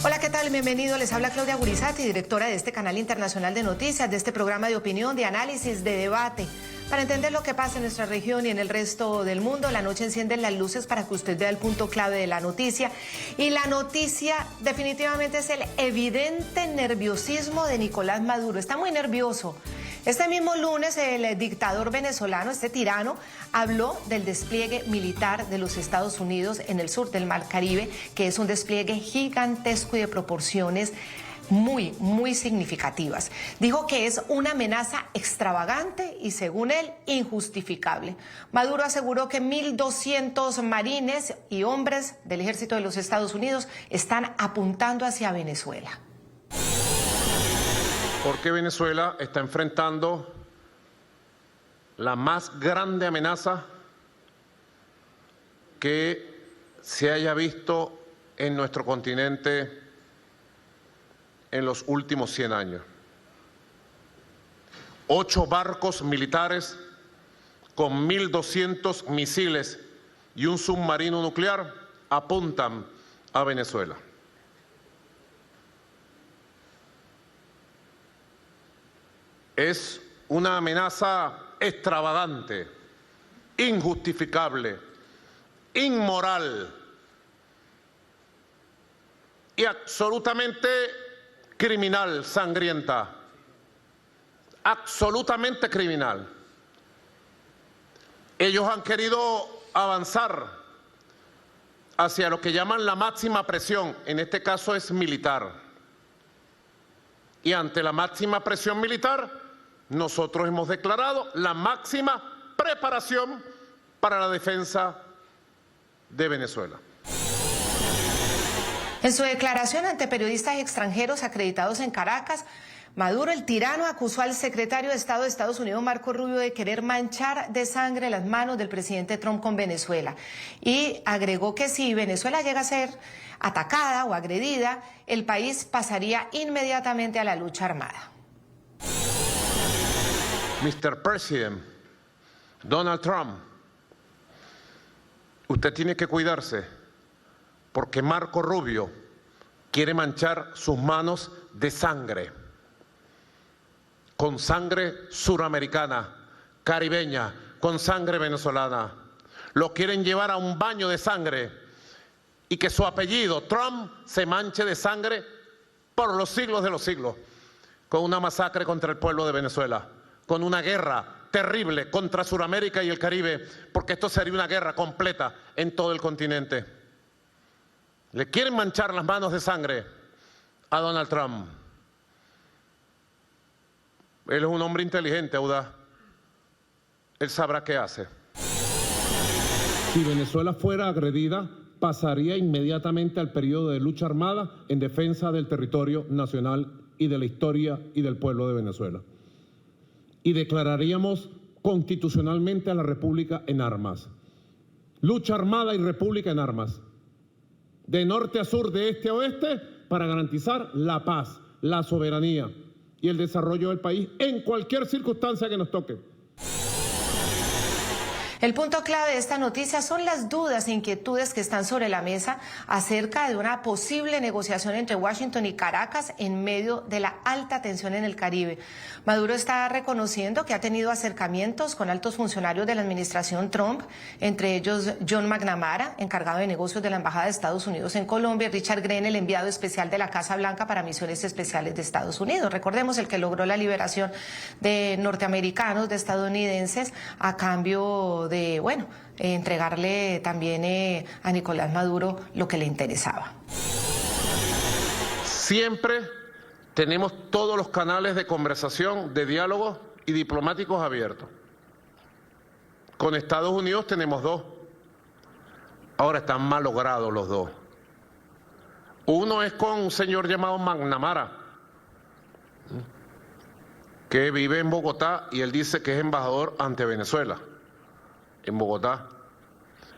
Hola, ¿qué tal? Bienvenido. Les habla Claudia Gurizati, directora de este canal internacional de noticias, de este programa de opinión, de análisis, de debate. Para entender lo que pasa en nuestra región y en el resto del mundo, la noche encienden las luces para que usted vea el punto clave de la noticia. Y la noticia definitivamente es el evidente nerviosismo de Nicolás Maduro. Está muy nervioso. Este mismo lunes el dictador venezolano, este tirano, habló del despliegue militar de los Estados Unidos en el sur del Mar Caribe, que es un despliegue gigantesco y de proporciones muy significativas. Dijo que es una amenaza extravagante y, según él, injustificable. Maduro aseguró que 1.200 marines y hombres del ejército de los Estados Unidos están apuntando hacia Venezuela. Porque Venezuela está enfrentando la más grande amenaza que se haya visto en nuestro continente en los últimos 100 años. 8 barcos militares con 1.200 misiles y un submarino nuclear apuntan a Venezuela. Es una amenaza extravagante, injustificable, inmoral y absolutamente criminal, sangrienta, absolutamente criminal. Ellos han querido avanzar hacia lo que llaman la máxima presión, en este caso es militar. Y ante la máxima presión militar, nosotros hemos declarado la máxima preparación para la defensa de Venezuela. En su declaración ante periodistas extranjeros acreditados en Caracas, Maduro, el tirano, acusó al secretario de Estado de Estados Unidos, Marco Rubio, de querer manchar de sangre las manos del presidente Trump con Venezuela. Y agregó que si Venezuela llega a ser atacada o agredida, el país pasaría inmediatamente a la lucha armada. Mr. President, Donald Trump, usted tiene que cuidarse porque Marco Rubio quiere manchar sus manos de sangre, con sangre suramericana, caribeña, con sangre venezolana. Lo quieren llevar a un baño de sangre y que su apellido, Trump, se manche de sangre por los siglos de los siglos, con una masacre contra el pueblo de Venezuela, con una guerra terrible contra Suramérica y el Caribe, porque esto sería una guerra completa en todo el continente. Le quieren manchar las manos de sangre a Donald Trump. Él es un hombre inteligente, audaz. Él sabrá qué hace. Si Venezuela fuera agredida, pasaría inmediatamente al periodo de lucha armada en defensa del territorio nacional y de la historia y del pueblo de Venezuela. Y declararíamos constitucionalmente a la República en armas. Lucha armada y República en armas. De norte a sur, de este a oeste, para garantizar la paz, la soberanía y el desarrollo del país en cualquier circunstancia que nos toque. El punto clave de esta noticia son las dudas e inquietudes que están sobre la mesa acerca de una posible negociación entre Washington y Caracas en medio de la alta tensión en el Caribe. Maduro está reconociendo que ha tenido acercamientos con altos funcionarios de la administración Trump, entre ellos John McNamara, encargado de negocios de la Embajada de Estados Unidos en Colombia, Richard Grenell, el enviado especial de la Casa Blanca para misiones especiales de Estados Unidos. Recordemos, el que logró la liberación de norteamericanos, de estadounidenses, a cambio de, entregarle también a Nicolás Maduro lo que le interesaba. Siempre tenemos todos los canales de conversación, de diálogo y diplomáticos abiertos. Con Estados Unidos tenemos 2. Ahora están mal logrados los 2. Uno es con un señor llamado McNamara, que vive en Bogotá y él dice que es embajador ante Venezuela, en Bogotá.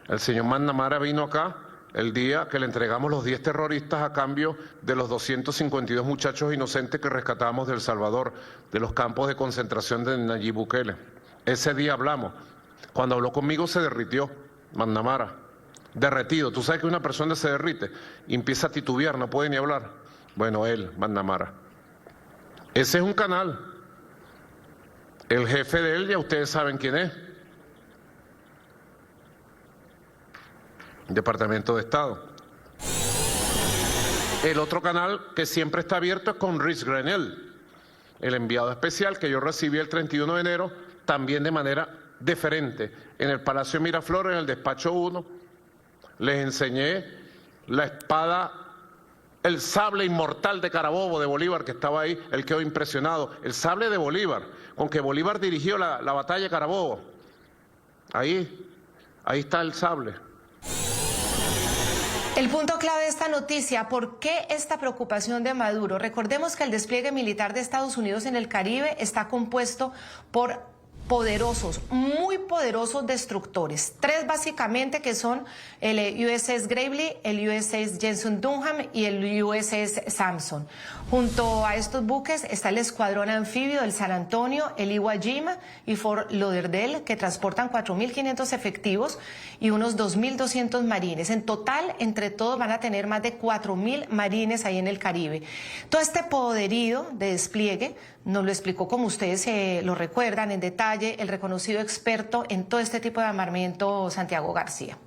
El señor McNamara vino acá el día que le entregamos los 10 terroristas a cambio de los 252 muchachos inocentes que rescatamos de El Salvador, de los campos de concentración de Nayib Bukele. Ese día hablamos. Cuando habló conmigo se derritió, McNamara, derretido. Tú sabes que una persona se derrite y empieza a titubear, no puede ni hablar. Bueno, él, McNamara. Ese es un canal. El jefe de él, ya ustedes saben quién es. Departamento de Estado. El otro canal que siempre está abierto es con Rich Grenell, el enviado especial que yo recibí el 31 de enero, también de manera diferente. En el Palacio Miraflores, en el despacho 1, les enseñé la espada, el sable inmortal de Carabobo de Bolívar, que estaba ahí. Él quedó impresionado. El sable de Bolívar, con que Bolívar dirigió la batalla de Carabobo. Ahí está el sable. El punto clave de esta noticia, ¿por qué esta preocupación de Maduro? Recordemos que el despliegue militar de Estados Unidos en el Caribe está compuesto por poderosos, muy poderosos destructores. Tres básicamente, que son el USS Gravely, el USS Jensen Dunham y el USS Samson. Junto a estos buques está el escuadrón anfibio del San Antonio, el Iwo Jima y Fort Lauderdale, que transportan 4.500 efectivos y unos 2.200 marines. En total, entre todos, van a tener más de 4.000 marines ahí en el Caribe. Todo este poderío de despliegue nos lo explicó, como ustedes lo recuerdan, en detalle el reconocido experto en todo este tipo de armamento, Santiago García.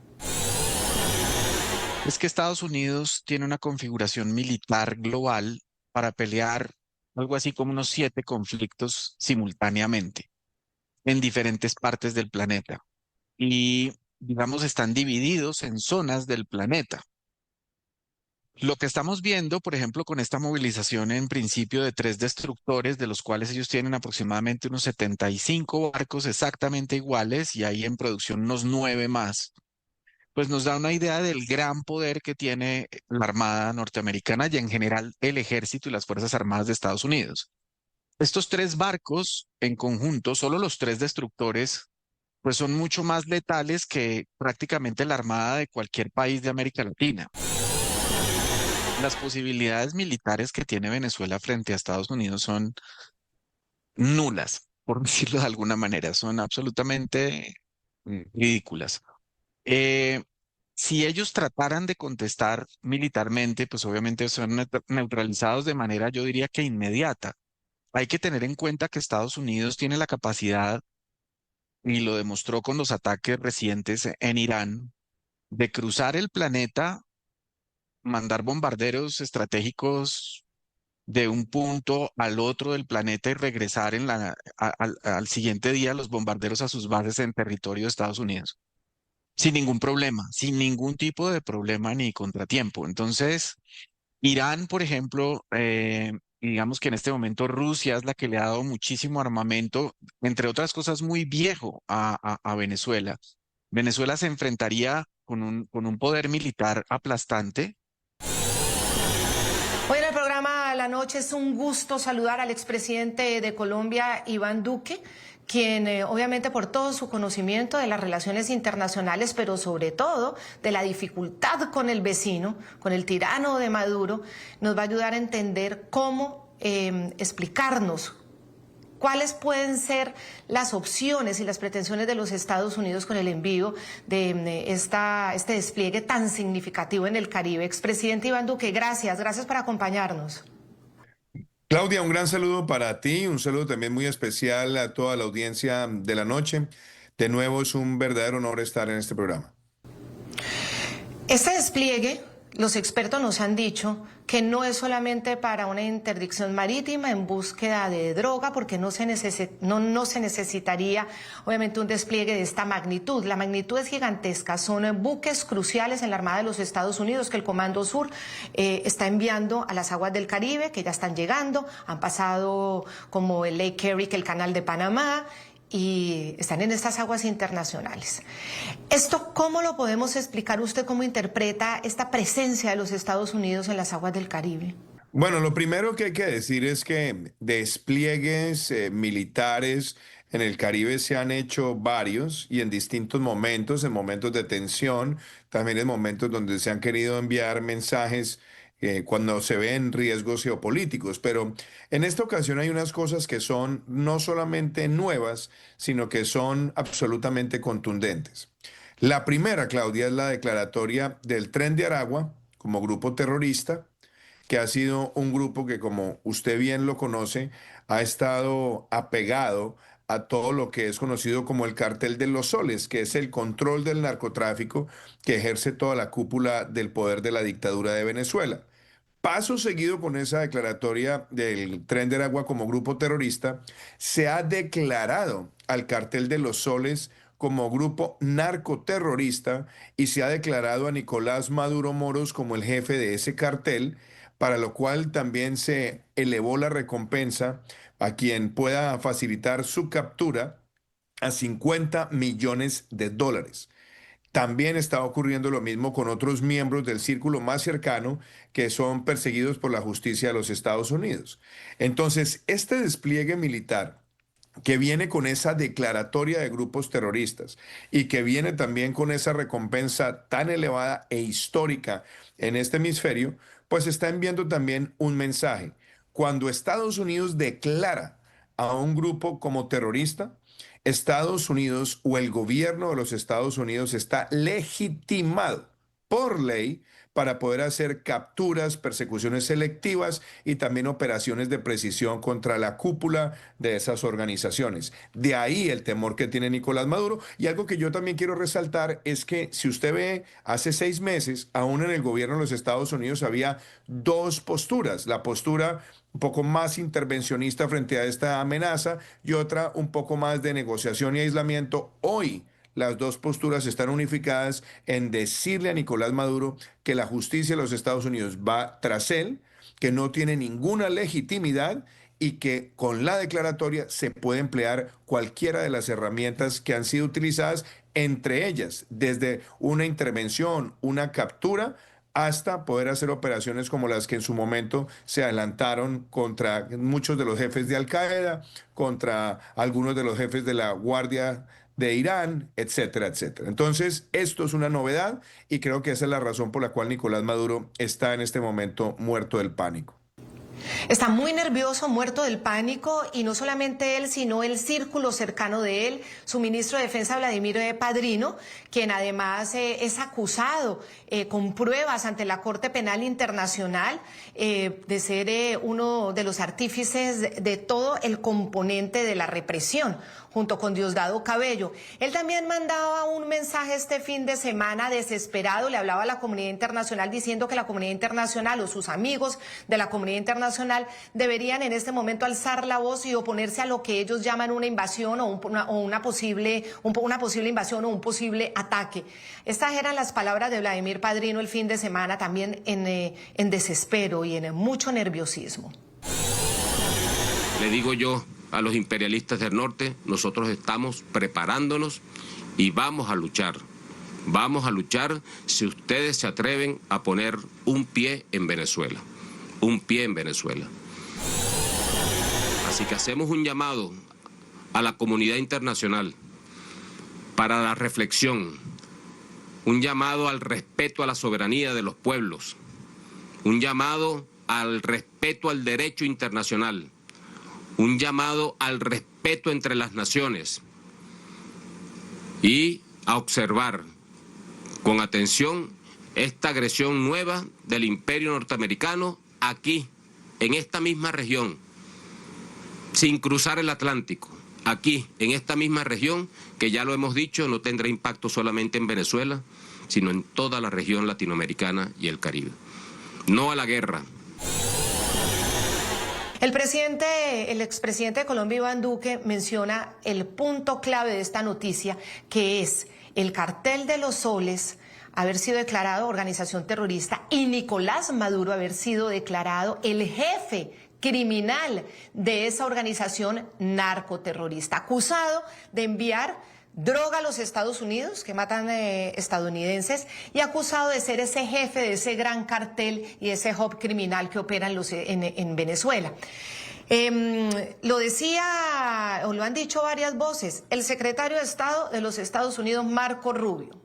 Es que Estados Unidos tiene una configuración militar global para pelear algo así como unos 7 conflictos simultáneamente en diferentes partes del planeta. Y, digamos, están divididos en zonas del planeta. Lo que estamos viendo, por ejemplo, con esta movilización en principio de 3 destructores, de los cuales ellos tienen aproximadamente unos 75 barcos exactamente iguales y hay en producción unos 9 más, pues nos da una idea del gran poder que tiene la Armada norteamericana y en general el Ejército y las Fuerzas Armadas de Estados Unidos. Estos 3 barcos en conjunto, solo los 3 destructores, pues son mucho más letales que prácticamente la Armada de cualquier país de América Latina. Las posibilidades militares que tiene Venezuela frente a Estados Unidos son nulas, por decirlo de alguna manera, son absolutamente ridículas. Si ellos trataran de contestar militarmente, pues obviamente son neutralizados de manera, yo diría que inmediata. Hay que tener en cuenta que Estados Unidos tiene la capacidad, y lo demostró con los ataques recientes en Irán, de cruzar el planeta, mandar bombarderos estratégicos de un punto al otro del planeta y regresar al siguiente día los bombarderos a sus bases en territorio de Estados Unidos. Sin ningún problema, sin ningún tipo de problema ni contratiempo. Entonces, Irán, por ejemplo, digamos que en este momento Rusia es la que le ha dado muchísimo armamento, entre otras cosas muy viejo a Venezuela. Venezuela se enfrentaría con un poder militar aplastante. Hoy en el programa La Noche es un gusto saludar al expresidente de Colombia, Iván Duque, quien obviamente por todo su conocimiento de las relaciones internacionales, pero sobre todo de la dificultad con el vecino, con el tirano de Maduro, nos va a ayudar a entender cómo explicarnos cuáles pueden ser las opciones y las pretensiones de los Estados Unidos con el envío de este despliegue tan significativo en el Caribe. Expresidente Iván Duque, gracias por acompañarnos. Claudia, un gran saludo para ti, un saludo también muy especial a toda la audiencia de La Noche. De nuevo, es un verdadero honor estar en este programa. Este despliegue, los expertos nos han dicho que no es solamente para una interdicción marítima en búsqueda de droga, porque no se necesitaría obviamente un despliegue de esta magnitud. La magnitud es gigantesca, son buques cruciales en la Armada de los Estados Unidos que el Comando Sur está enviando a las aguas del Caribe, que ya están llegando, han pasado como el Lake Erie, el Canal de Panamá, y están en estas aguas internacionales. ¿Esto cómo lo podemos explicar? ¿Usted cómo interpreta esta presencia de los Estados Unidos en las aguas del Caribe? Bueno, lo primero que hay que decir es que despliegues militares en el Caribe se han hecho varios y en distintos momentos, en momentos de tensión, también en momentos donde se han querido enviar mensajes cuando se ven riesgos geopolíticos. Pero en esta ocasión hay unas cosas que son no solamente nuevas, sino que son absolutamente contundentes. La primera, Claudia, es la declaratoria del Tren de Aragua como grupo terrorista que ha sido un grupo que, como usted bien lo conoce, ha estado apegado a todo lo que es conocido como el Cartel de los Soles, que es el control del narcotráfico que ejerce toda la cúpula del poder de la dictadura de Venezuela. Paso seguido con esa declaratoria del Tren de Aragua como grupo terrorista, se ha declarado al Cartel de los Soles como grupo narcoterrorista y se ha declarado a Nicolás Maduro Moros como el jefe de ese cartel, para lo cual también se elevó la recompensa a quien pueda facilitar su captura a $50 millones. También está ocurriendo lo mismo con otros miembros del círculo más cercano que son perseguidos por la justicia de los Estados Unidos. Entonces, este despliegue militar que viene con esa declaratoria de grupos terroristas y que viene también con esa recompensa tan elevada e histórica en este hemisferio, pues está enviando también un mensaje. Cuando Estados Unidos declara a un grupo como terrorista, Estados Unidos o el gobierno de los Estados Unidos está legitimado por ley para poder hacer capturas, persecuciones selectivas y también operaciones de precisión contra la cúpula de esas organizaciones. De ahí el temor que tiene Nicolás Maduro. Y algo que yo también quiero resaltar es que si usted ve, hace 6 meses, aún en el gobierno de los Estados Unidos había dos posturas. La postura un poco más intervencionista frente a esta amenaza y otra un poco más de negociación y aislamiento. Hoy las dos posturas están unificadas en decirle a Nicolás Maduro que la justicia de los Estados Unidos va tras él, que no tiene ninguna legitimidad y que con la declaratoria se puede emplear cualquiera de las herramientas que han sido utilizadas, entre ellas desde una intervención, una captura, hasta poder hacer operaciones como las que en su momento se adelantaron contra muchos de los jefes de Al-Qaeda, contra algunos de los jefes de la Guardia de Irán, etcétera, etcétera. Entonces, esto es una novedad y creo que esa es la razón por la cual Nicolás Maduro está en este momento muerto del pánico. Está muy nervioso, muerto del pánico, y no solamente él, sino el círculo cercano de él, su ministro de Defensa, Vladimir Padrino, quien además es acusado con pruebas ante la Corte Penal Internacional de ser uno de los artífices de todo el componente de la represión, junto con Diosdado Cabello. Él también mandaba un mensaje este fin de semana desesperado, le hablaba a la comunidad internacional diciendo que la comunidad internacional o sus amigos de la comunidad internacional deberían en este momento alzar la voz y oponerse a lo que ellos llaman una invasión o una posible invasión o un posible ataque. Estas eran las palabras de Vladimir Padrino el fin de semana, también en desespero y en mucho nerviosismo. Le digo yo a los imperialistas del norte, nosotros estamos preparándonos y vamos a luchar. Vamos a luchar si ustedes se atreven a poner un pie en Venezuela. Un pie en Venezuela. Así que hacemos un llamado a la comunidad internacional para la reflexión, un llamado al respeto a la soberanía de los pueblos, un llamado al respeto al derecho internacional, un llamado al respeto entre las naciones y a observar con atención esta agresión nueva del imperio norteamericano aquí, en esta misma región, sin cruzar el Atlántico, aquí, en esta misma región, que ya lo hemos dicho, no tendrá impacto solamente en Venezuela, sino en toda la región latinoamericana y el Caribe. No a la guerra. El expresidente de Colombia, Iván Duque, menciona el punto clave de esta noticia, que es el Cartel de los Soles haber sido declarado organización terrorista y Nicolás Maduro haber sido declarado el jefe criminal de esa organización narcoterrorista, acusado de enviar droga a los Estados Unidos, que matan estadounidenses, y acusado de ser ese jefe de ese gran cartel y ese hub criminal que opera en Venezuela. Lo decía, o lo han dicho varias voces, el secretario de Estado de los Estados Unidos, Marco Rubio.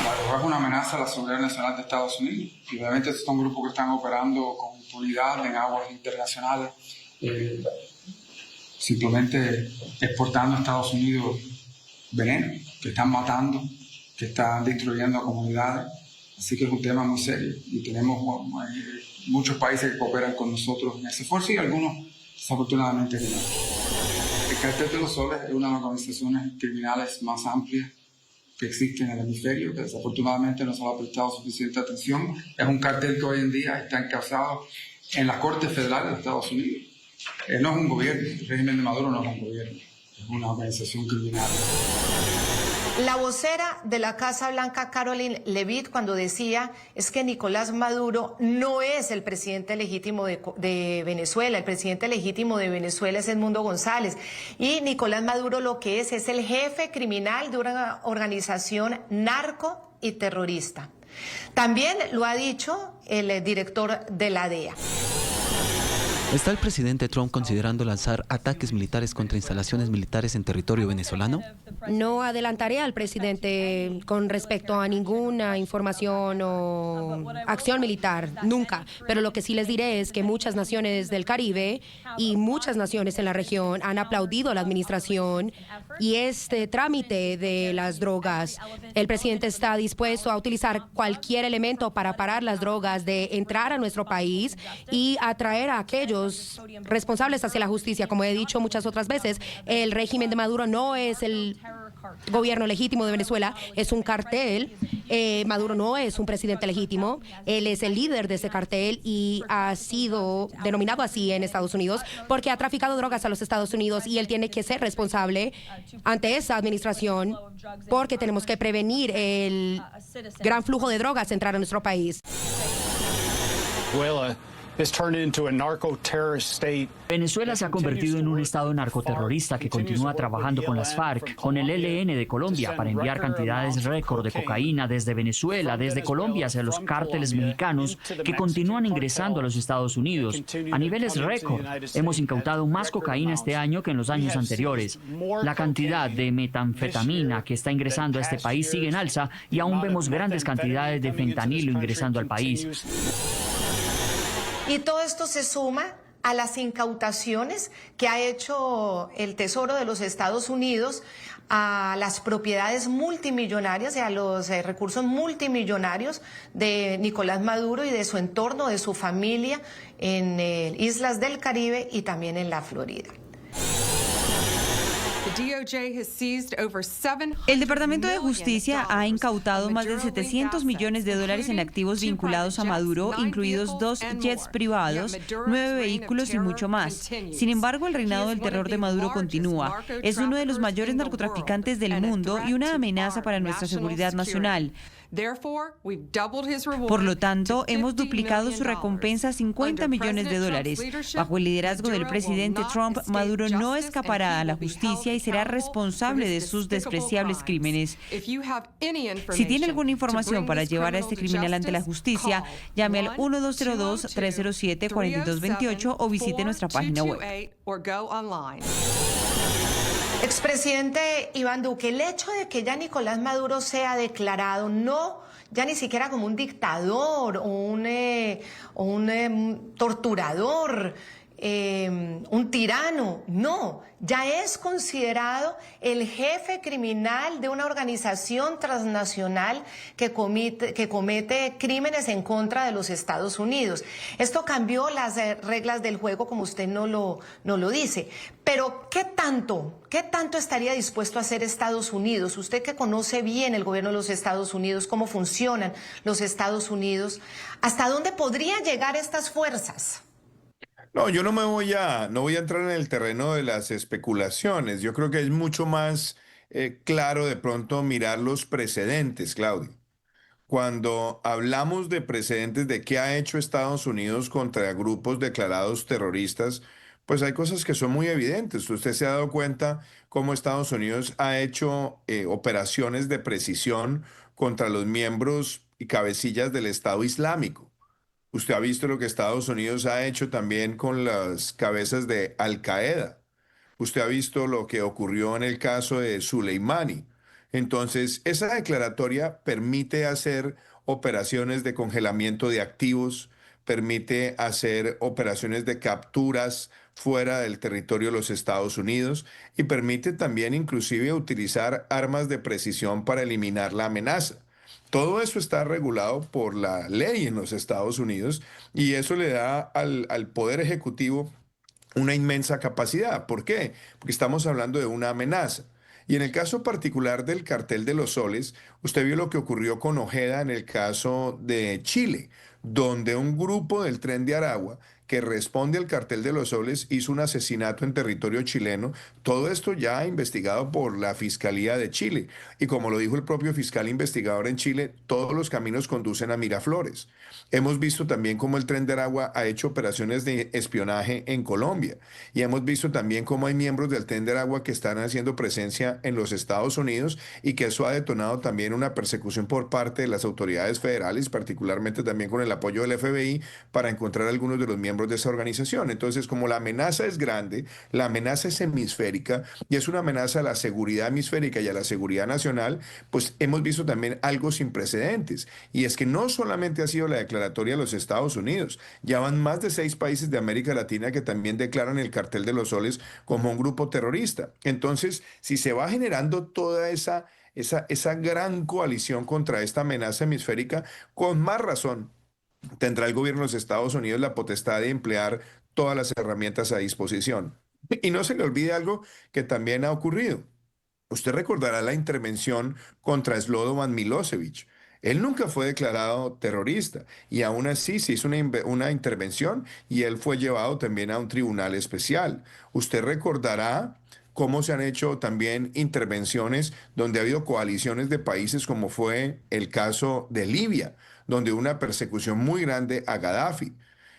Maduro es una amenaza a la seguridad nacional de Estados Unidos. Y obviamente estos son grupos que están operando con impunidad en aguas internacionales, simplemente exportando a Estados Unidos veneno, que están matando, que están destruyendo comunidades. Así que es un tema muy serio y tenemos muchos países que cooperan con nosotros en ese esfuerzo y algunos desafortunadamente que no. El Cartel de los Soles es una de las organizaciones criminales más amplias que existe en el hemisferio, que desafortunadamente no se le ha prestado suficiente atención. Es un cartel que hoy en día está encauzado en la Corte Federal de los Estados Unidos. No es un gobierno, el régimen de Maduro no es un gobierno, es una organización criminal. La vocera de la Casa Blanca, Caroline Leavitt, cuando decía es que Nicolás Maduro no es el presidente legítimo de Venezuela, el presidente legítimo de Venezuela es Edmundo González, y Nicolás Maduro lo que es el jefe criminal de una organización narco y terrorista. También lo ha dicho el director de la DEA. ¿Está el presidente Trump considerando lanzar ataques militares contra instalaciones militares en territorio venezolano? No adelantaré al presidente con respecto a ninguna información o acción militar, nunca. Pero lo que sí les diré es que muchas naciones del Caribe y muchas naciones en la región han aplaudido a la administración y este trámite de las drogas. El presidente está dispuesto a utilizar cualquier elemento para parar las drogas de entrar a nuestro país y atraer a aquellos responsables hacia la justicia. Como he dicho muchas otras veces, el régimen de Maduro no es el gobierno legítimo de Venezuela, es un cartel. Maduro no es un presidente legítimo, él es el líder de ese cartel y ha sido denominado así en Estados Unidos porque ha traficado drogas a los Estados Unidos y él tiene que ser responsable ante esa administración porque tenemos que prevenir el gran flujo de drogas entrar a nuestro país. Venezuela se ha convertido en un estado narcoterrorista que continúa trabajando con las FARC, con el ELN de Colombia para enviar cantidades récord de cocaína desde Venezuela, desde Colombia hacia los cárteles mexicanos que continúan ingresando a los Estados Unidos. A niveles récord, hemos incautado más cocaína este año que en los años anteriores. La cantidad de metanfetamina que está ingresando a este país sigue en alza y aún vemos grandes cantidades de fentanilo ingresando al país. Y todo esto se suma a las incautaciones que ha hecho el Tesoro de los Estados Unidos a las propiedades multimillonarias y a los recursos multimillonarios de Nicolás Maduro y de su entorno, de su familia en islas del Caribe y también en la Florida. El Departamento de Justicia ha incautado más de 700 millones de dólares en activos vinculados a Maduro, incluidos 2 jets privados, 9 vehículos y mucho más. Sin embargo, el reinado del terror de Maduro continúa. Es uno de los mayores narcotraficantes del mundo y una amenaza para nuestra seguridad nacional. Por lo tanto, hemos duplicado su recompensa a 50 millones de dólares. Bajo el liderazgo del presidente Trump, Maduro no escapará a la justicia y será responsable de sus despreciables crímenes. Si tiene alguna información para llevar a este criminal ante la justicia, llame al 1202-307-4228 o visite nuestra página web. Expresidente Iván Duque, el hecho de que ya Nicolás Maduro sea declarado no ya ni siquiera como un dictador o un torturador, un tirano, no, ya es considerado el jefe criminal de una organización transnacional que comete crímenes en contra de los Estados Unidos. Esto cambió las reglas del juego, como usted no lo dice. Pero ¿qué tanto estaría dispuesto a hacer Estados Unidos? Usted que conoce bien el gobierno de los Estados Unidos, cómo funcionan los Estados Unidos, ¿hasta dónde podrían llegar estas fuerzas? No, yo no voy a entrar en el terreno de las especulaciones. Yo creo que es mucho más claro de pronto mirar los precedentes, Claudio. Cuando hablamos de precedentes de qué ha hecho Estados Unidos contra grupos declarados terroristas, pues hay cosas que son muy evidentes. Usted se ha dado cuenta cómo Estados Unidos ha hecho operaciones de precisión contra los miembros y cabecillas del Estado Islámico. Usted ha visto lo que Estados Unidos ha hecho también con las cabezas de Al Qaeda. Usted ha visto lo que ocurrió en el caso de Soleimani. Entonces, esa declaratoria permite hacer operaciones de congelamiento de activos, permite hacer operaciones de capturas fuera del territorio de los Estados Unidos y permite también inclusive utilizar armas de precisión para eliminar la amenaza. Todo eso está regulado por la ley en los Estados Unidos y eso le da al Poder Ejecutivo una inmensa capacidad. ¿Por qué? Porque estamos hablando de una amenaza. Y en el caso particular del cartel de los soles, usted vio lo que ocurrió con Ojeda en el caso de Chile, donde un grupo del Tren de Aragua que responde al cartel de los soles hizo un asesinato en territorio chileno. Todo esto ya investigado por la Fiscalía de Chile. Y como lo dijo el propio fiscal investigador en Chile, todos los caminos conducen a Miraflores. Hemos visto también cómo el Tren de Aragua ha hecho operaciones de espionaje en Colombia. Y hemos visto también cómo hay miembros del Tren de Aragua que están haciendo presencia en los Estados Unidos y que eso ha detonado también una persecución por parte de las autoridades federales, particularmente también con el apoyo del FBI, para encontrar algunos de los miembros de esa organización. Entonces, como la amenaza es grande, la amenaza es hemisférica y es una amenaza a la seguridad hemisférica y a la seguridad nacional, pues hemos visto también algo sin precedentes. Y es que no solamente ha sido la declaratoria de los Estados Unidos, ya van más de 6 países de América Latina que también declaran el cartel de los soles como un grupo terrorista. Entonces, si se va generando toda esa gran coalición contra esta amenaza hemisférica, con más razón tendrá el gobierno de los Estados Unidos la potestad de emplear todas las herramientas a disposición. Y no se le olvide algo que también ha ocurrido. Usted recordará la intervención contra Slobodan Milosevic. Él nunca fue declarado terrorista y aún así se hizo una intervención y él fue llevado también a un tribunal especial. Usted recordará cómo se han hecho también intervenciones donde ha habido coaliciones de países, como fue el caso de Libia, donde hubo una persecución muy grande a Gaddafi.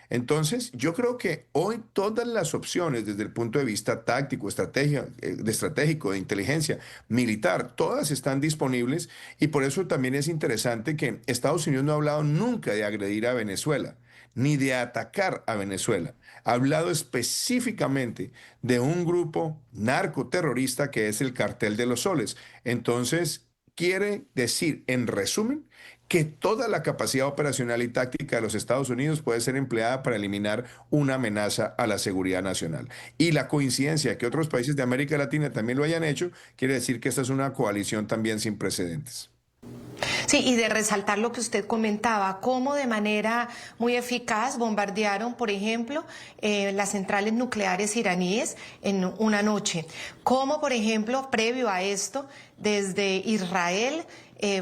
Entonces, yo creo que hoy todas las opciones desde el punto de vista táctico, estratégico, de inteligencia, militar, todas están disponibles y por eso también es interesante que Estados Unidos no ha hablado nunca de agredir a Venezuela, ni de atacar a Venezuela. Ha hablado específicamente de un grupo narcoterrorista que es el Cartel de los Soles. Entonces, quiere decir, en resumen, que toda la capacidad operacional y táctica de los Estados Unidos puede ser empleada para eliminar una amenaza a la seguridad nacional. Y la coincidencia de que otros países de América Latina también lo hayan hecho, quiere decir que esta es una coalición también sin precedentes. Sí, y de resaltar lo que usted comentaba, cómo de manera muy eficaz bombardearon, por ejemplo, las centrales nucleares iraníes en una noche. Cómo, por ejemplo, previo a esto, desde Israel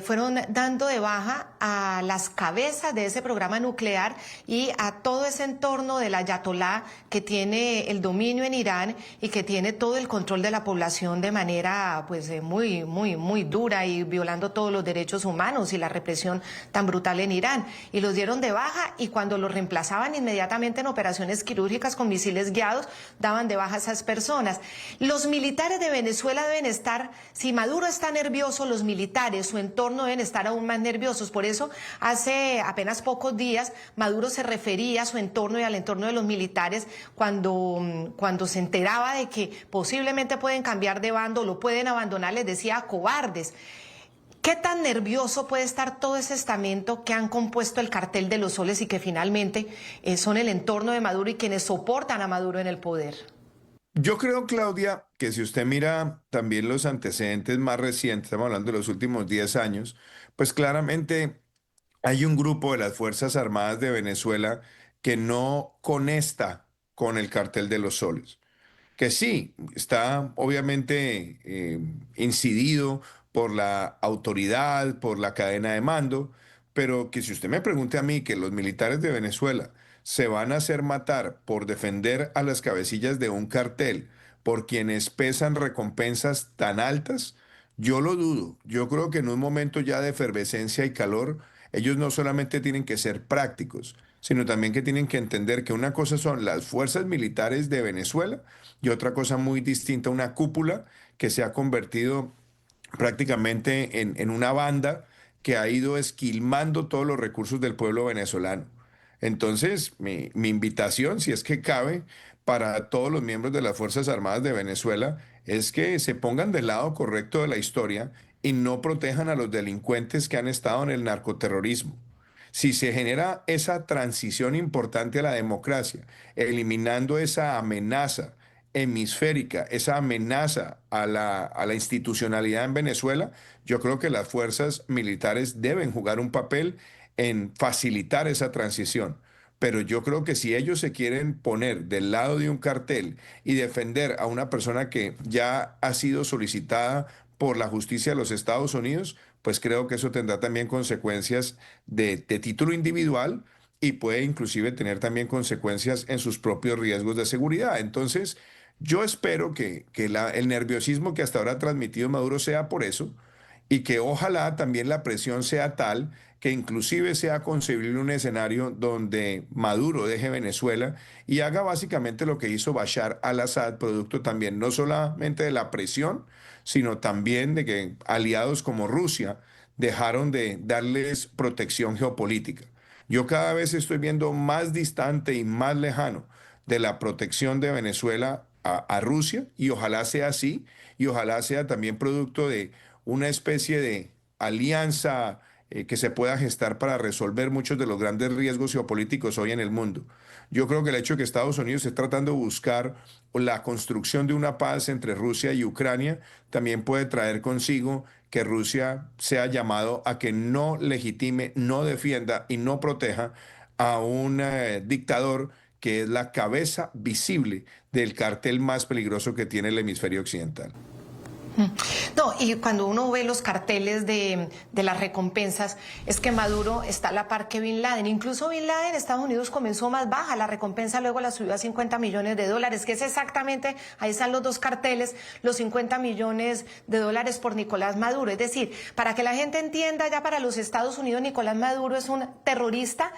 fueron dando de baja a las cabezas de ese programa nuclear y a todo ese entorno del ayatolá que tiene el dominio en Irán y que tiene todo el control de la población de manera pues muy dura y violando todos los derechos humanos y la represión tan brutal en Irán. Y los dieron de baja y cuando los reemplazaban inmediatamente en operaciones quirúrgicas con misiles guiados, daban de baja a esas personas. Los militares de Venezuela deben estar, si Maduro está nervioso, los militares, su entorno deben estar aún más nerviosos. Por eso, hace apenas pocos días, Maduro se refería a su entorno y al entorno de los militares cuando se enteraba de que posiblemente pueden cambiar de bando, lo pueden abandonar, les decía cobardes. ¿Qué tan nervioso puede estar todo ese estamento que han compuesto el Cartel de los Soles y que finalmente son el entorno de Maduro y quienes soportan a Maduro en el poder? Yo creo, Claudia, que si usted mira también los antecedentes más recientes, estamos hablando de los últimos 10 años, pues claramente hay un grupo de las Fuerzas Armadas de Venezuela que no conecta con el Cartel de los Soles, que sí, está obviamente incidido por la autoridad, por la cadena de mando, pero que si usted me pregunte a mí que los militares de Venezuela se van a hacer matar por defender a las cabecillas de un cartel, por quienes pesan recompensas tan altas, yo lo dudo. Yo creo que en un momento ya de efervescencia y calor, ellos no solamente tienen que ser prácticos, sino también que tienen que entender que una cosa son las fuerzas militares de Venezuela y otra cosa muy distinta, una cúpula que se ha convertido prácticamente en una banda que ha ido esquilmando todos los recursos del pueblo venezolano. Entonces, mi invitación, si es que cabe, para todos los miembros de las Fuerzas Armadas de Venezuela es que se pongan del lado correcto de la historia y no protejan a los delincuentes que han estado en el narcoterrorismo. Si se genera esa transición importante a la democracia, eliminando esa amenaza hemisférica, esa amenaza a la institucionalidad en Venezuela, yo creo que las fuerzas militares deben jugar un papel en facilitar esa transición. Pero yo creo que si ellos se quieren poner del lado de un cartel y defender a una persona que ya ha sido solicitada por la justicia de los Estados Unidos, pues creo que eso tendrá también consecuencias de título individual y puede inclusive tener también consecuencias en sus propios riesgos de seguridad. Entonces, yo espero que el nerviosismo que hasta ahora ha transmitido Maduro sea por eso y que ojalá también la presión sea tal que inclusive sea concebible un escenario donde Maduro deje Venezuela y haga básicamente lo que hizo Bashar al-Assad, producto también no solamente de la presión, sino también de que aliados como Rusia dejaron de darles protección geopolítica. Yo cada vez estoy viendo más distante y más lejano de la protección de Venezuela a Rusia y ojalá sea así y ojalá sea también producto de una especie de alianza que se pueda gestar para resolver muchos de los grandes riesgos geopolíticos hoy en el mundo. Yo creo que el hecho de que Estados Unidos esté tratando de buscar la construcción de una paz entre Rusia y Ucrania también puede traer consigo que Rusia sea llamado a que no legitime, no defienda y no proteja a un dictador que es la cabeza visible del cartel más peligroso que tiene el hemisferio occidental. No, y cuando uno ve los carteles de las recompensas, es que Maduro está a la par que Bin Laden. Incluso Bin Laden, Estados Unidos comenzó más baja la recompensa, luego la subió a $50 millones, que es exactamente, ahí están los dos carteles, los $50 millones por Nicolás Maduro. Es decir, para que la gente entienda, ya para los Estados Unidos, Nicolás Maduro es un terrorista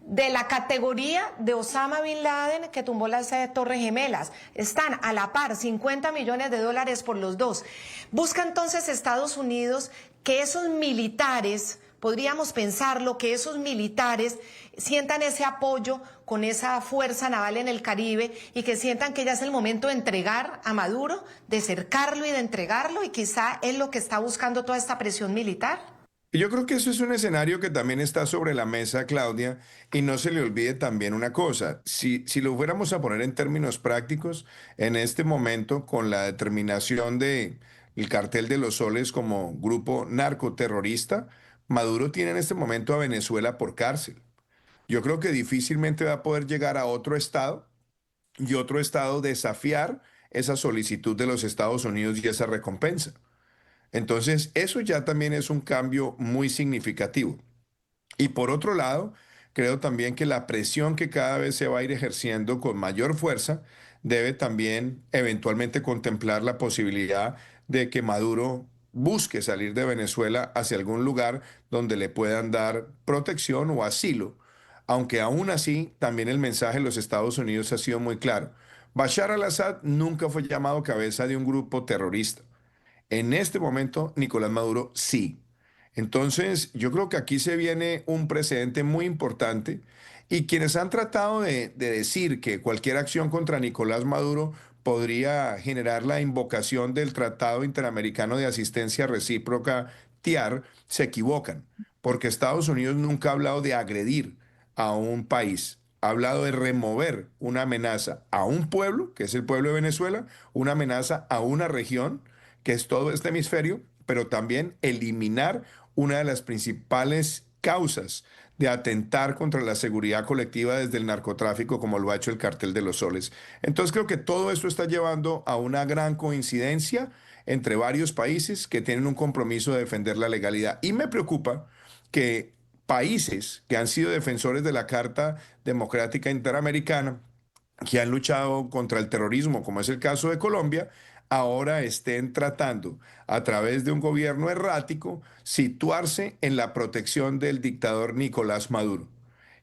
de la categoría de Osama Bin Laden, que tumbó las Torres Gemelas. Están a la par, $50 millones por los dos. Busca entonces Estados Unidos que esos militares, podríamos pensarlo, que esos militares sientan ese apoyo con esa fuerza naval en el Caribe y que sientan que ya es el momento de entregar a Maduro, de cercarlo y de entregarlo, y quizá es lo que está buscando toda esta presión militar. Y yo creo que eso es un escenario que también está sobre la mesa, Claudia, y no se le olvide también una cosa. Si lo fuéramos a poner en términos prácticos, en este momento, con la determinación del Cartel de los Soles como grupo narcoterrorista, Maduro tiene en este momento a Venezuela por cárcel. Yo creo que difícilmente va a poder llegar a otro estado y otro estado desafiar esa solicitud de los Estados Unidos y esa recompensa. Entonces, eso ya también es un cambio muy significativo. Y por otro lado, creo también que la presión que cada vez se va a ir ejerciendo con mayor fuerza debe también eventualmente contemplar la posibilidad de que Maduro busque salir de Venezuela hacia algún lugar donde le puedan dar protección o asilo. Aunque aún así, también el mensaje de los Estados Unidos ha sido muy claro. Bashar al-Assad nunca fue llamado cabeza de un grupo terrorista. En este momento, Nicolás Maduro sí. Entonces, yo creo que aquí se viene un precedente muy importante y quienes han tratado de decir que cualquier acción contra Nicolás Maduro podría generar la invocación del Tratado Interamericano de Asistencia Recíproca, TIAR, se equivocan, porque Estados Unidos nunca ha hablado de agredir a un país. Ha hablado de remover una amenaza a un pueblo, que es el pueblo de Venezuela, una amenaza a una región, que es todo este hemisferio, pero también eliminar una de las principales causas de atentar contra la seguridad colectiva desde el narcotráfico, como lo ha hecho el Cartel de los Soles. Entonces creo que todo esto está llevando a una gran coincidencia entre varios países que tienen un compromiso de defender la legalidad. Y me preocupa que países que han sido defensores de la Carta Democrática Interamericana, que han luchado contra el terrorismo, como es el caso de Colombia, ahora estén tratando, a través de un gobierno errático, situarse en la protección del dictador Nicolás Maduro.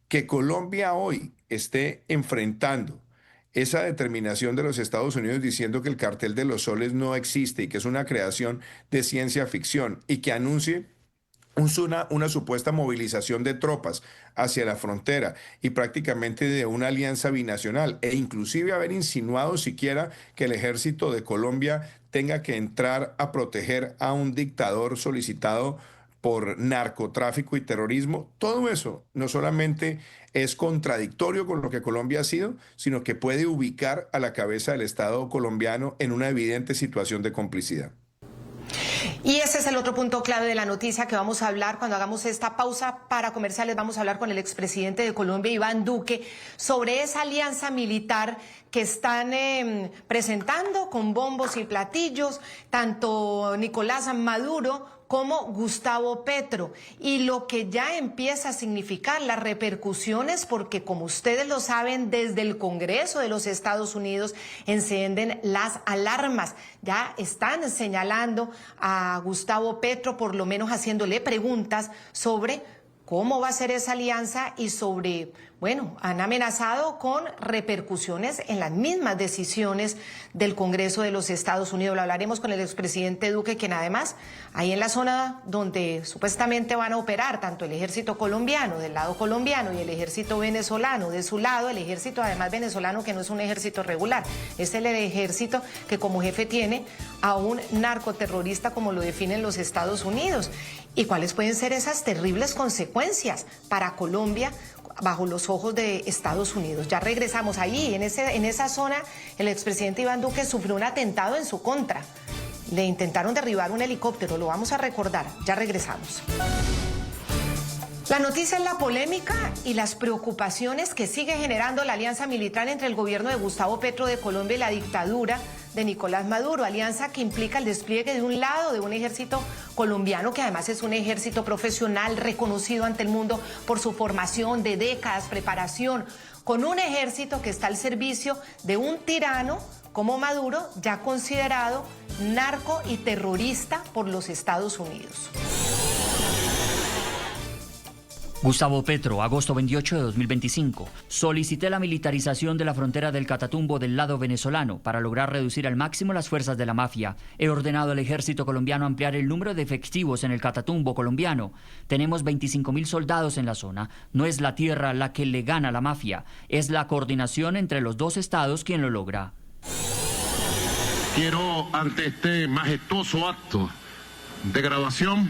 Que Colombia hoy esté enfrentando esa determinación de los Estados Unidos diciendo que el Cartel de los Soles no existe y que es una creación de ciencia ficción y que anuncie una supuesta movilización de tropas hacia la frontera y prácticamente de una alianza binacional e inclusive haber insinuado siquiera que el ejército de Colombia tenga que entrar a proteger a un dictador solicitado por narcotráfico y terrorismo. Todo eso no solamente es contradictorio con lo que Colombia ha sido, sino que puede ubicar a la cabeza del Estado colombiano en una evidente situación de complicidad. Y ese es el otro punto clave de la noticia que vamos a hablar cuando hagamos esta pausa para comerciales. Vamos a hablar con el expresidente de Colombia, Iván Duque, sobre esa alianza militar que están presentando con bombos y platillos, tanto Nicolás Maduro como Gustavo Petro, y lo que ya empieza a significar las repercusiones, porque como ustedes lo saben, desde el Congreso de los Estados Unidos encienden las alarmas. Ya están señalando a Gustavo Petro, por lo menos haciéndole preguntas sobre cómo va a ser esa alianza y sobre, bueno, han amenazado con repercusiones en las mismas decisiones del Congreso de los Estados Unidos. Lo hablaremos con el expresidente Duque, quien además, ahí en la zona donde supuestamente van a operar tanto el ejército colombiano, del lado colombiano, y el ejército venezolano, de su lado, el ejército además venezolano, que no es un ejército regular, es el ejército que como jefe tiene a un narcoterrorista, como lo definen los Estados Unidos. ¿Y cuáles pueden ser esas terribles consecuencias para Colombia bajo los ojos de Estados Unidos? Ya regresamos ahí, en esa zona, el expresidente Iván Duque sufrió un atentado en su contra. Le intentaron derribar un helicóptero, lo vamos a recordar. Ya regresamos. La noticia es la polémica y las preocupaciones que sigue generando la alianza militar entre el gobierno de Gustavo Petro de Colombia y la dictadura de Nicolás Maduro, alianza que implica el despliegue de un lado de un ejército colombiano que además es un ejército profesional reconocido ante el mundo por su formación de décadas, preparación, con un ejército que está al servicio de un tirano como Maduro, ya considerado narco y terrorista por los Estados Unidos. Gustavo Petro, agosto 28 de 2025. Solicité la militarización de la frontera del Catatumbo del lado venezolano para lograr reducir al máximo las fuerzas de la mafia. He ordenado al ejército colombiano ampliar el número de efectivos en el Catatumbo colombiano. Tenemos 25.000 soldados en la zona. No es la tierra la que le gana a la mafia, es la coordinación entre los dos estados quien lo logra. Quiero, ante este majestuoso acto de graduación,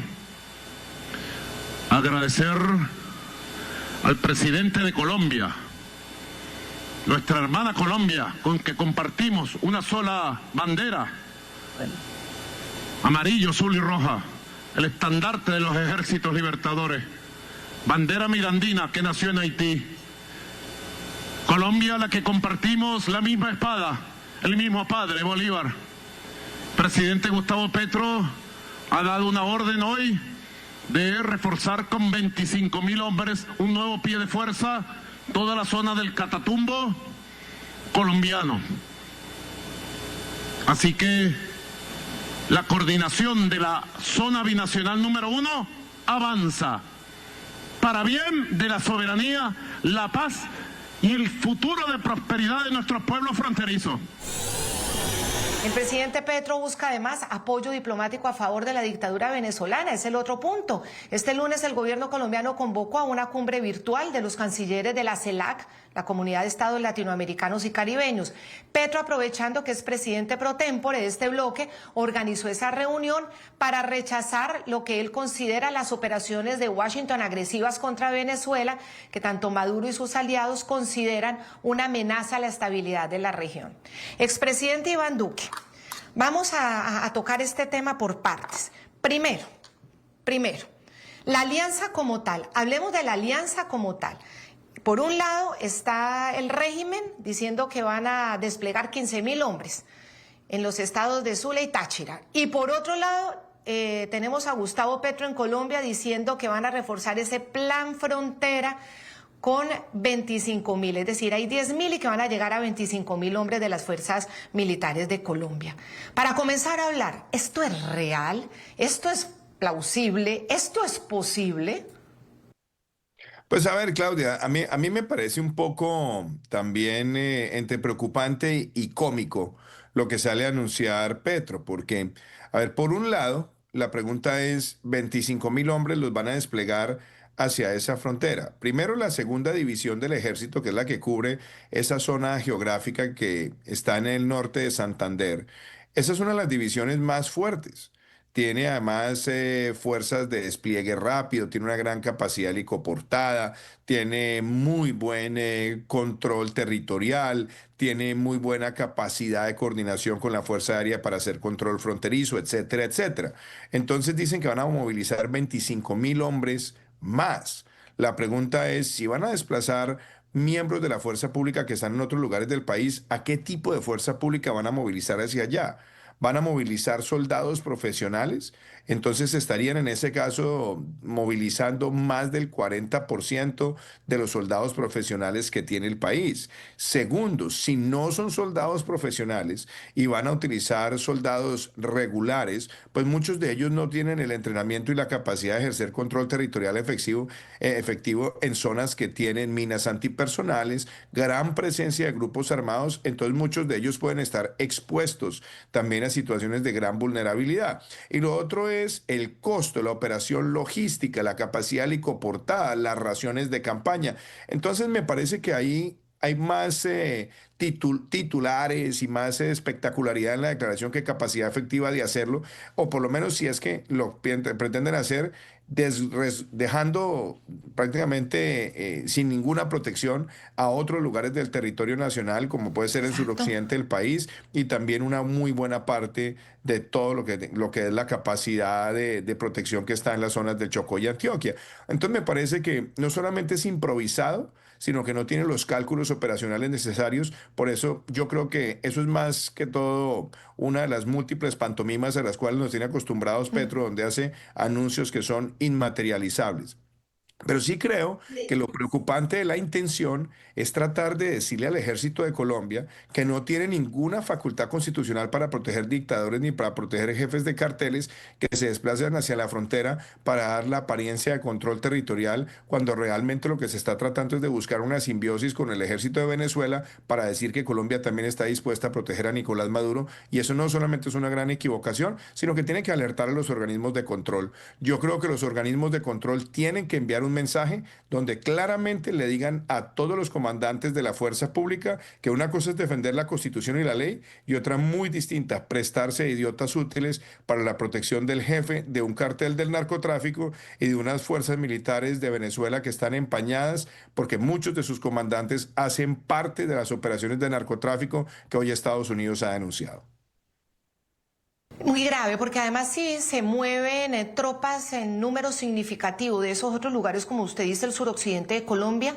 agradecer al presidente de Colombia, nuestra hermana Colombia, con que compartimos una sola bandera, amarillo, azul y roja, el estandarte de los ejércitos libertadores, bandera mirandina que nació en Haití. Colombia, la que compartimos la misma espada, el mismo padre, Bolívar. Presidente Gustavo Petro ha dado una orden hoy de reforzar con 25.000 hombres, un nuevo pie de fuerza, toda la zona del Catatumbo colombiano. Así que la coordinación de la zona binacional número 1 avanza para bien de la soberanía, la paz y el futuro de prosperidad de nuestros pueblos fronterizos. El presidente Petro busca además apoyo diplomático a favor de la dictadura venezolana, es el otro punto. Este lunes el gobierno colombiano convocó a una cumbre virtual de los cancilleres de la CELAC, la Comunidad de Estados Latinoamericanos y Caribeños. Petro, aprovechando que es presidente pro tempore de este bloque, organizó esa reunión para rechazar lo que él considera las operaciones de Washington agresivas contra Venezuela, que tanto Maduro y sus aliados consideran una amenaza a la estabilidad de la región. Expresidente Iván Duque, vamos a tocar este tema por partes. Primero, la alianza como tal. Hablemos de la alianza como tal. Por un lado está el régimen diciendo que van a desplegar 15.000 hombres en los estados de Zulia y Táchira. Y por otro lado tenemos a Gustavo Petro en Colombia diciendo que van a reforzar ese plan frontera con 25.000, es decir, hay 10.000 y que van a llegar a 25.000 hombres de las fuerzas militares de Colombia. Para comenzar a hablar, ¿esto es real? ¿Esto es plausible? ¿Esto es posible? Pues a ver, Claudia, a mí me parece un poco también entre preocupante y cómico lo que sale a anunciar Petro, porque, a ver, por un lado, la pregunta es, 25.000 hombres los van a desplegar hacia esa frontera. Primero, la segunda división del ejército, que es la que cubre esa zona geográfica que está en el norte de Santander. Esa es una de las divisiones más fuertes. tiene además fuerzas de despliegue rápido, tiene una gran capacidad helicoportada, tiene muy buen control territorial, tiene muy buena capacidad de coordinación con la Fuerza Aérea para hacer control fronterizo, etcétera, etcétera. Entonces dicen que van a movilizar 25.000 hombres más. La pregunta es si van a desplazar miembros de la fuerza pública que están en otros lugares del país, ¿a qué tipo de fuerza pública van a movilizar hacia allá? ¿Van a movilizar soldados profesionales? Entonces estarían en ese caso movilizando más del 40% de los soldados profesionales que tiene el país. Segundo, si no son soldados profesionales y van a utilizar soldados regulares, pues muchos de ellos no tienen el entrenamiento y la capacidad de ejercer control territorial efectivo en zonas que tienen minas antipersonales, gran presencia de grupos armados, entonces muchos de ellos pueden estar expuestos también a situaciones de gran vulnerabilidad. Y lo otro es el costo, la operación logística, la capacidad helicoportada, las raciones de campaña. Entonces me parece que ahí hay más titulares y más espectacularidad en la declaración que capacidad efectiva de hacerlo, o por lo menos si es que lo pretenden hacer dejando prácticamente sin ninguna protección a otros lugares del territorio nacional, como puede ser el suroccidente del país, y también una muy buena parte de todo lo que es la capacidad de protección que está en las zonas del Chocó y Antioquia. Entonces me parece que no solamente es improvisado, sino que no tiene los cálculos operacionales necesarios. Por eso yo creo que eso es más que todo una de las múltiples pantomimas a las cuales nos tiene acostumbrados Petro, donde hace anuncios que son inmaterializables. Pero sí creo que lo preocupante de la intención es tratar de decirle al ejército de Colombia que no tiene ninguna facultad constitucional para proteger dictadores ni para proteger jefes de carteles que se desplazan hacia la frontera para dar la apariencia de control territorial, cuando realmente lo que se está tratando es de buscar una simbiosis con el ejército de Venezuela para decir que Colombia también está dispuesta a proteger a Nicolás Maduro, y eso no solamente es una gran equivocación, sino que tiene que alertar a los organismos de control. Yo creo que los organismos de control tienen que enviar un mensaje donde claramente le digan a todos los comandantes de la fuerza pública que una cosa es defender la Constitución y la ley y otra muy distinta, prestarse a idiotas útiles para la protección del jefe de un cartel del narcotráfico y de unas fuerzas militares de Venezuela que están empañadas porque muchos de sus comandantes hacen parte de las operaciones de narcotráfico que hoy Estados Unidos ha denunciado. Muy grave, porque además sí se mueven tropas en número significativo de esos otros lugares, como usted dice, el suroccidente de Colombia,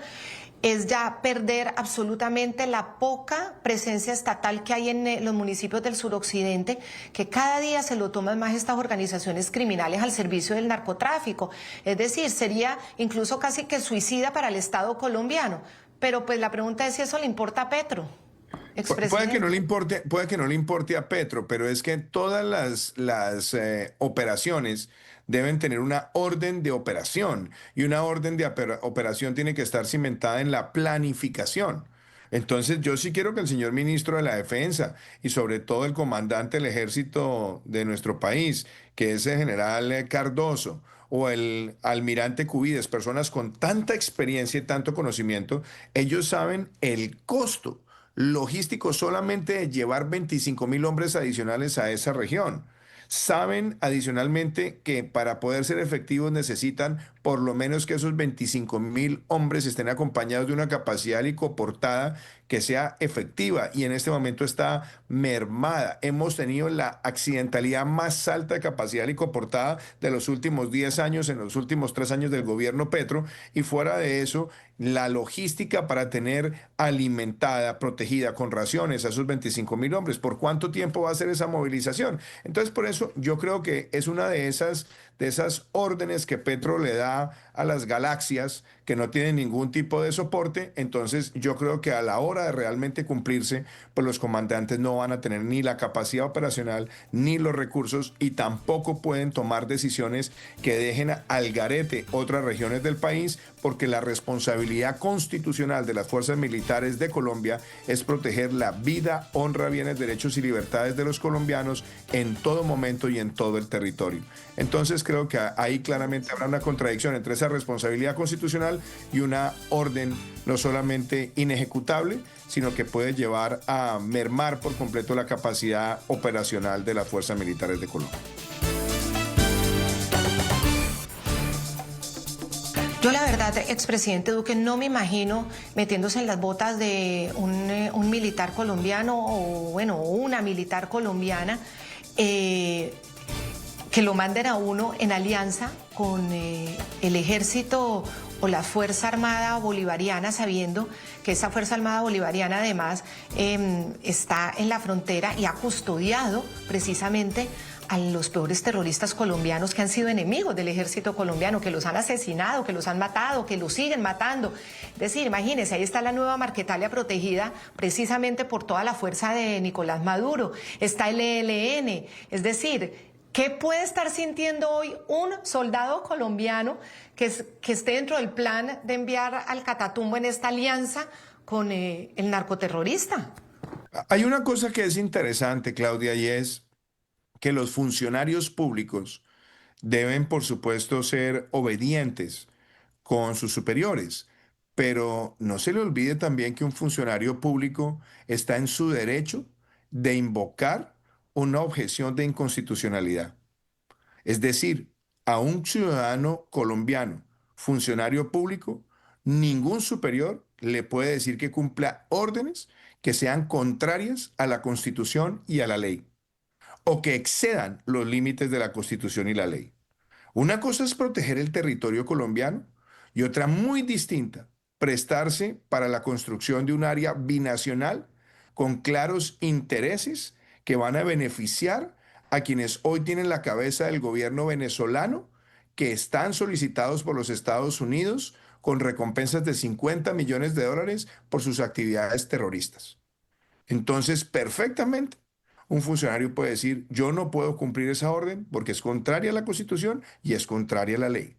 es ya perder absolutamente la poca presencia estatal que hay en los municipios del suroccidente, que cada día se lo toman más estas organizaciones criminales al servicio del narcotráfico. Es decir, sería incluso casi que suicida para el Estado colombiano. Pero pues la pregunta es si eso le importa a Petro. Puede que no le importe a Petro, pero es que todas las operaciones deben tener una orden de operación, y una orden de operación tiene que estar cimentada en la planificación. Entonces yo sí quiero que el señor ministro de la Defensa y sobre todo el comandante del ejército de nuestro país, que es el general Cardoso, o el almirante Cubides, personas con tanta experiencia y tanto conocimiento, ellos saben el costo logístico solamente de llevar 25.000 hombres adicionales a esa región. Saben adicionalmente que para poder ser efectivos necesitan por lo menos que esos 25.000 hombres estén acompañados de una capacidad helicoportada que sea efectiva, y en este momento está mermada. Hemos tenido la accidentalidad más alta de capacidad helicoportada de los últimos 10 años, en los últimos 3 años del gobierno Petro, y fuera de eso, la logística para tener alimentada, protegida con raciones a esos 25.000 hombres. ¿Por cuánto tiempo va a ser esa movilización? Entonces, por eso yo creo que es una de esas órdenes que Petro le da a las galaxias que no tienen ningún tipo de soporte. Entonces yo creo que a la hora de realmente cumplirse, pues los comandantes no van a tener ni la capacidad operacional ni los recursos, y tampoco pueden tomar decisiones que dejen al garete otras regiones del país, porque la responsabilidad constitucional de las fuerzas militares de Colombia es proteger la vida, honra, bienes, derechos y libertades de los colombianos en todo momento y en todo el territorio. Entonces creo que ahí claramente habrá una contradicción entre esa responsabilidad constitucional y una orden no solamente inejecutable, sino que puede llevar a mermar por completo la capacidad operacional de las fuerzas militares de Colombia. Yo la verdad, expresidente Duque, no me imagino metiéndose en las botas de un militar colombiano o bueno, una militar colombiana que lo manden a uno en alianza con el ejército o la Fuerza Armada Bolivariana, sabiendo que esa Fuerza Armada Bolivariana además está en la frontera y ha custodiado precisamente a los peores terroristas colombianos que han sido enemigos del ejército colombiano, que los han asesinado, que los han matado, que los siguen matando. Es decir, imagínense, ahí está la nueva Marquetalia protegida precisamente por toda la fuerza de Nicolás Maduro. Está el ELN, es decir, ¿qué puede estar sintiendo hoy un soldado colombiano que esté dentro del plan de enviar al Catatumbo en esta alianza con el narcoterrorista? Hay una cosa que es interesante, Claudia, y es que los funcionarios públicos deben, por supuesto, ser obedientes con sus superiores, pero no se le olvide también que un funcionario público está en su derecho de invocar una objeción de inconstitucionalidad. Es decir, a un ciudadano colombiano, funcionario público, ningún superior le puede decir que cumpla órdenes que sean contrarias a la Constitución y a la ley, o que excedan los límites de la Constitución y la ley. Una cosa es proteger el territorio colombiano y otra muy distinta, prestarse para la construcción de un área binacional con claros intereses que van a beneficiar a quienes hoy tienen la cabeza del gobierno venezolano, que están solicitados por los Estados Unidos con recompensas de $50 millones por sus actividades terroristas. Entonces, perfectamente, un funcionario puede decir, yo no puedo cumplir esa orden porque es contraria a la Constitución y es contraria a la ley.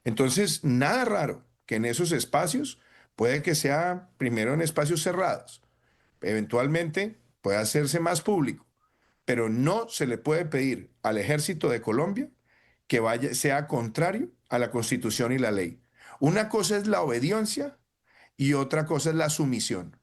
Entonces, nada raro que en esos espacios, puede que sea primero en espacios cerrados, eventualmente puede hacerse más público, pero no se le puede pedir al Ejército de Colombia que sea contrario a la Constitución y la ley. Una cosa es la obediencia y otra cosa es la sumisión.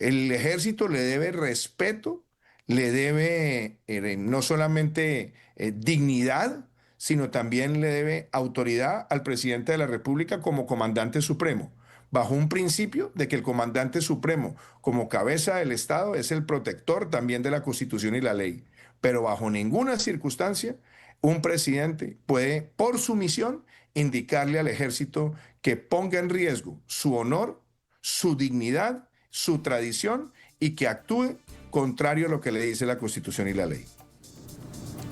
El Ejército le debe respeto, le debe no solamente dignidad, sino también le debe autoridad al presidente de la República como comandante supremo, bajo un principio de que el comandante supremo, como cabeza del Estado, es el protector también de la Constitución y la ley. Pero bajo ninguna circunstancia un presidente puede, por sumisión, indicarle al Ejército que ponga en riesgo su honor, su dignidad, su tradición y que actúe contrario a lo que le dice la Constitución y la ley.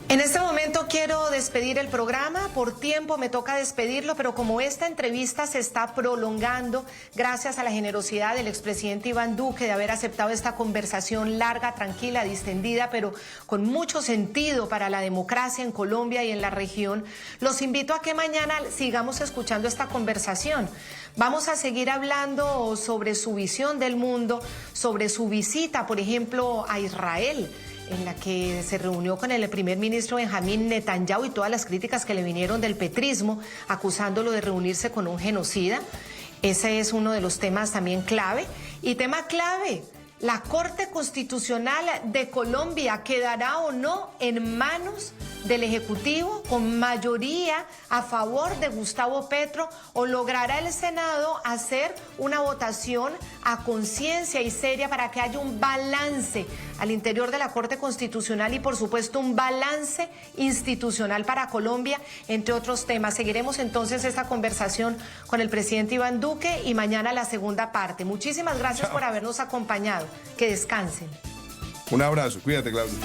En este momento quiero despedir el programa, por tiempo me toca despedirlo, pero como esta entrevista se está prolongando, gracias a la generosidad del expresidente Iván Duque de haber aceptado esta conversación larga, tranquila, distendida, pero con mucho sentido para la democracia en Colombia y en la región, los invito a que mañana sigamos escuchando esta conversación. Vamos a seguir hablando sobre su visión del mundo, sobre su visita, por ejemplo, a Israel, en la que se reunió con el primer ministro Benjamín Netanyahu y todas las críticas que le vinieron del petrismo, acusándolo de reunirse con un genocida. Ese es uno de los temas también clave. Y tema clave, la Corte Constitucional de Colombia quedará o no en manos del Ejecutivo con mayoría a favor de Gustavo Petro, o logrará el Senado hacer una votación a conciencia y seria para que haya un balance al interior de la Corte Constitucional y, por supuesto, un balance institucional para Colombia, entre otros temas. Seguiremos entonces esta conversación con el presidente Iván Duque y mañana la segunda parte. Muchísimas gracias por habernos acompañado. Que descansen. Un abrazo. Cuídate, Claudia.